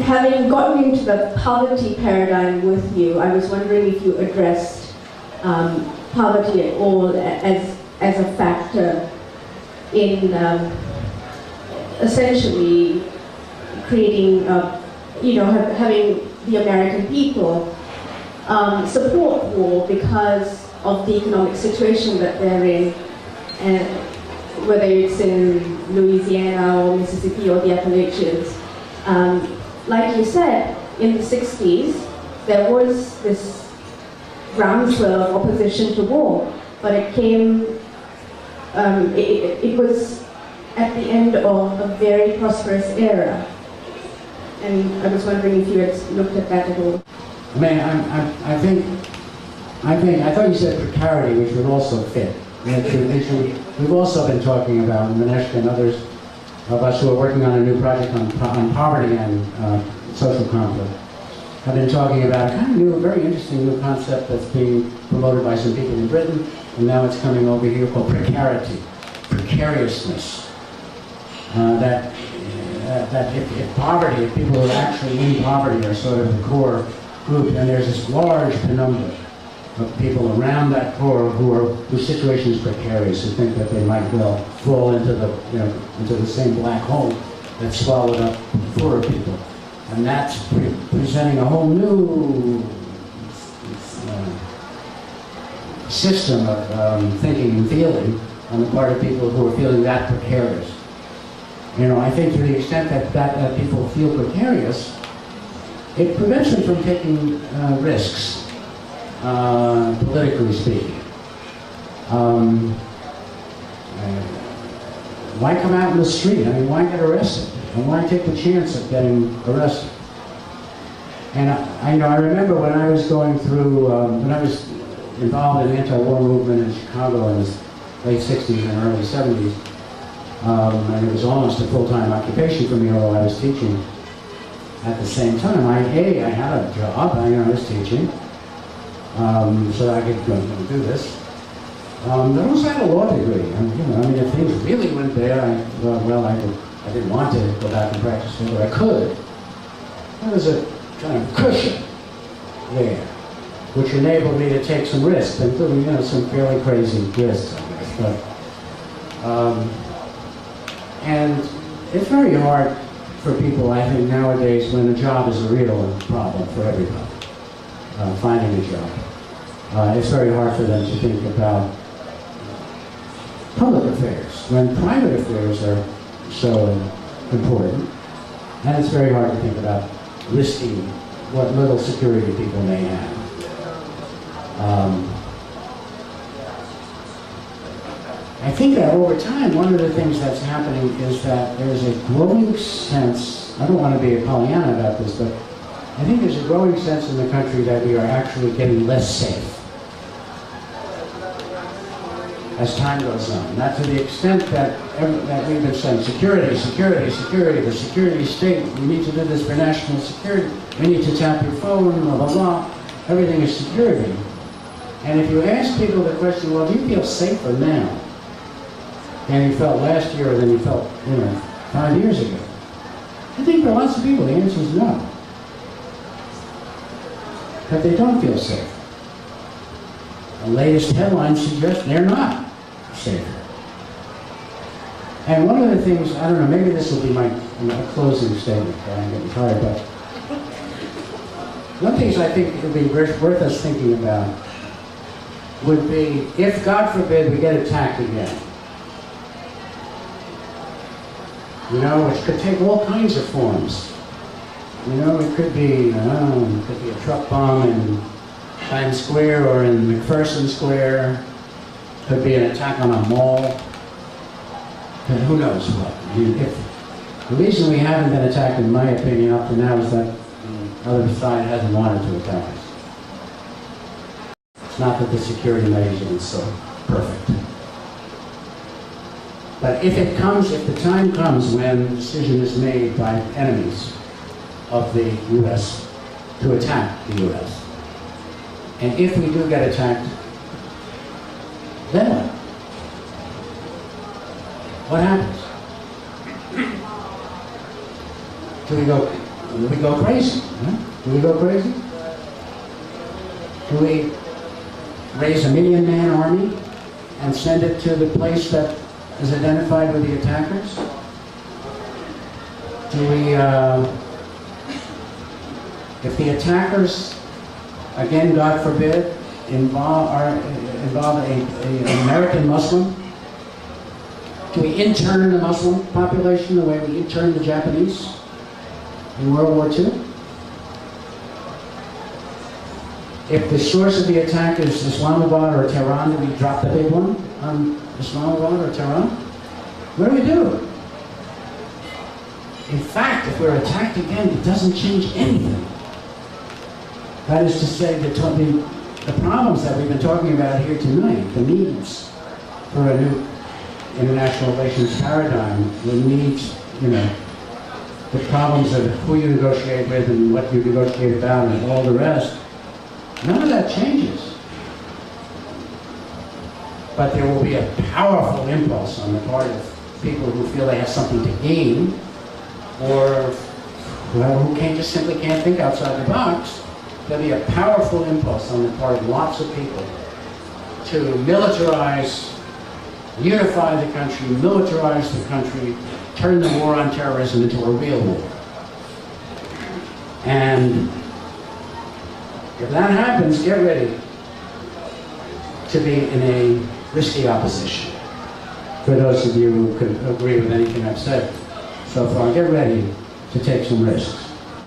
having gotten into the poverty paradigm with you, I was wondering if you addressed poverty at all as a factor in essentially creating, having the American people support war because of the economic situation that they're in, and whether it's in Louisiana or Mississippi or the Appalachians. Like you said, in the 60s, there was this groundswell of opposition to war, but it came, it was at the end of a very prosperous era. And I was wondering if you had looked at that at all. I mean, I thought you said pricarity, which would also fit. We've also been talking about, Maneshka and others of us who are working on a new project on poverty and social conflict, have been talking about a kind of new, very interesting new concept that's being promoted by some people in Britain, and now it's coming over here, called pricarity, precariousness. That if poverty, if people who are actually in poverty are sort of the core group, and there's this large penumbra of people around that core whose situation is precarious, who think that they might well fall into the same black hole that swallowed up poorer people, and that's presenting a whole new system of thinking and feeling on the part of people who are feeling that precarious. I think to the extent that people feel precarious, it prevents them from taking risks. Politically speaking. Why come out in the street? I mean, why get arrested? And why take the chance of getting arrested? And I remember when I was going through, when I was involved in the anti-war movement in Chicago in the late 60s and early 70s, and it was almost a full-time occupation for me, although I was teaching at the same time. I had a job, I was teaching. So I could go and do this. I also had a law degree. If things really went there, I didn't want to go back and practice it, but I could. There was a kind of cushion there, which enabled me to take some risks, including, some fairly crazy risks, I guess. And it's very hard for people, I think, nowadays, when a job is a real problem for everybody. Finding a job. It's very hard for them to think about public affairs when private affairs are so important. And it's very hard to think about risking what little security people may have. I think that over time, one of the things that's happening is that there's a growing sense, I don't want to be a Pollyanna about this, but I think there's a growing sense in the country that we are actually getting less safe as time goes on. Not to the extent that we've been saying security, security, security, the security state, we need to do this for national security, we need to tap your phone, blah, blah, blah. Everything is security. And if you ask people the question, well, do you feel safer now than you felt last year or than you felt, 5 years ago? I think for lots of people the answer is no. That they don't feel safe. The latest headlines suggest they're not safer. And one of the things, I don't know, maybe this will be my closing statement, I'm getting tired, but one of the things I think would be worth us thinking about would be, if, God forbid, we get attacked again, which could take all kinds of forms. It could be a truck bomb in Times Square or in McPherson Square. Could be an attack on a mall. And who knows what. The reason we haven't been attacked, in my opinion, up to now is that the other side hasn't wanted to attack us. It's not that the security measures are so perfect. But if the time comes when the decision is made by enemies of the U.S. to attack the U.S., and if we do get attacked, then what? What happens? Do we go we go crazy? Huh? Do we go crazy? Do we raise a 1 million-man army and send it to the place that is identified with the attackers? Do we, if the attackers, again, God forbid, involve an American Muslim, do we intern the Muslim population the way we interned the Japanese in World War II? If the source of the attack is Islamabad or Tehran, do we drop the big one on Islamabad or Tehran? What do we do? In fact, if we're attacked again, it doesn't change anything. That is to say, the problems that we've been talking about here tonight, the needs for a new international relations paradigm, the needs, the problems of who you negotiate with and what you negotiate about and all the rest, none of that changes. But there will be a powerful impulse on the part of people who feel they have something to gain, or who simply can't think outside the box. There'll be a powerful impulse on the part of lots of people to militarize, unify the country, militarize the country, turn the war on terrorism into a real war. And if that happens, get ready to be in a risky opposition. For those of you who could agree with anything I've said so far, get ready to take some risks.